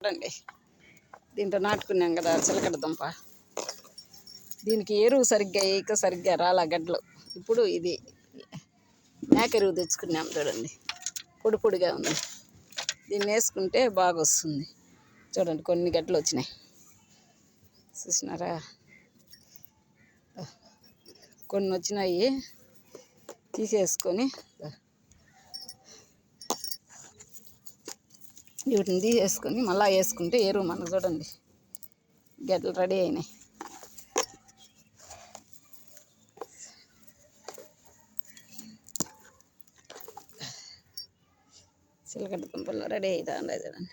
చూడండి, దీంట్లో నాటుకున్నాం కదా చిలకడ దుంప. దీనికి ఎరువు సరిగ్గా రాలా గడ్డలు. ఇప్పుడు ఇది మేక ఎరువు తెచ్చుకున్నాం చూడండి, పొడి పొడిగా ఉంది. దీన్ని వేసుకుంటే బాగా వస్తుంది. చూడండి కొన్ని గడ్డలు వచ్చినాయి, చూసినారా? కొన్ని వచ్చినాయి, తీసేసుకొని వీటిని తీసేసుకొని మళ్ళీ వేసుకుంటే ఎరువు మనకు చూడండి గడ్డలు రెడీ అయినాయి. చిలకడ దుంపలు రెడీ అవుతా ఉన్నాయి చూడండి.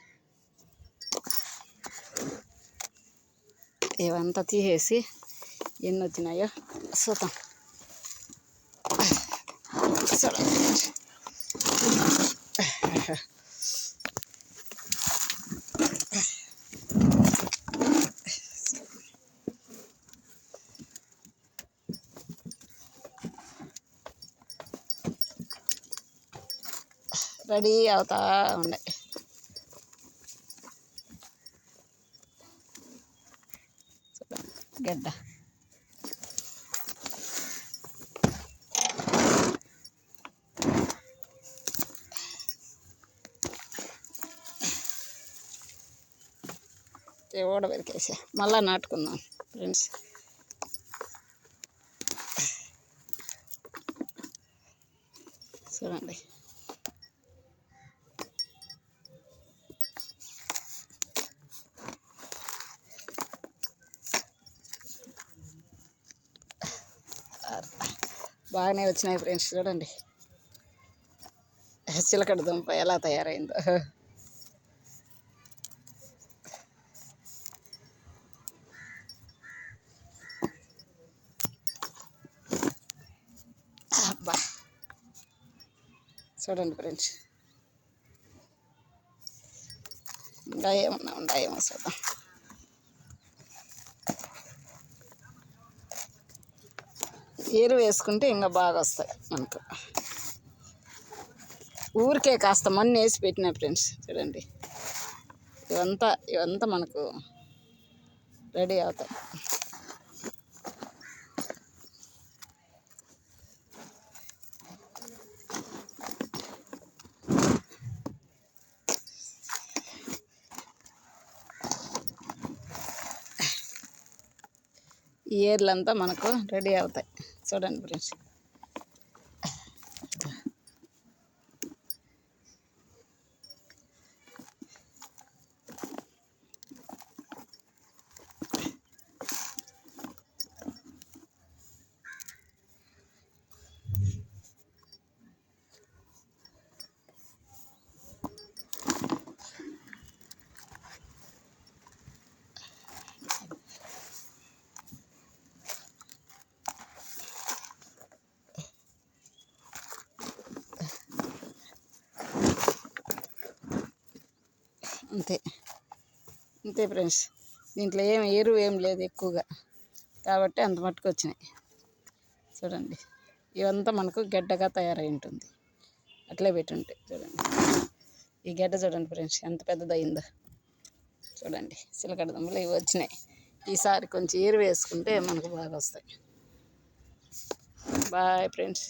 ఇవంతా తీసేసి ఎన్ని వచ్చినాయో చూద్దాం. రెడీ అవుతా ఉన్నాయి. గడ్డ ఓడబెరికేసా మళ్ళా నాటుకుందాం ఫ్రెండ్స్. చూడండి బాగానే వచ్చినాయి ఫ్రెండ్స్. చూడండి చిలకడ దుంప ఎలా తయారైందో. అబ్బా చూడండి ఫ్రెండ్స్, ఇంకా ఏమన్నా ఉన్నాయేమో చూద్దాం. ఎరువు వేసుకుంటే ఇంకా బాగా వస్తాయి మనకు. ఊరికే కాస్త మన్ను వేసి పెట్టినా ఫ్రెండ్స్. చూడండి ఇవంతా మనకు రెడీ అవుతాయి. ఈ ఏర్లంతా మనకు రెడీ అవుతాయి. చూడండి ఫ్రెండ్స్, అంతే ఫ్రెండ్స్. దీంట్లో ఎరువు ఏం లేదు ఎక్కువగా, కాబట్టి అంత మట్టుకు వచ్చినాయి. చూడండి ఇవంతా మనకు గడ్డగా తయారై ఉంటుంది. అట్లే పెట్టుంటే చూడండి ఈ గడ్డ చూడండి ఫ్రెండ్స్ ఎంత పెద్దదయిందో. చూడండి చిలకడ దుంపలు ఇవి వచ్చినాయి. ఈసారి కొంచెం ఎరువు వేసుకుంటే మనకు బాగా వస్తాయి. Bye friends.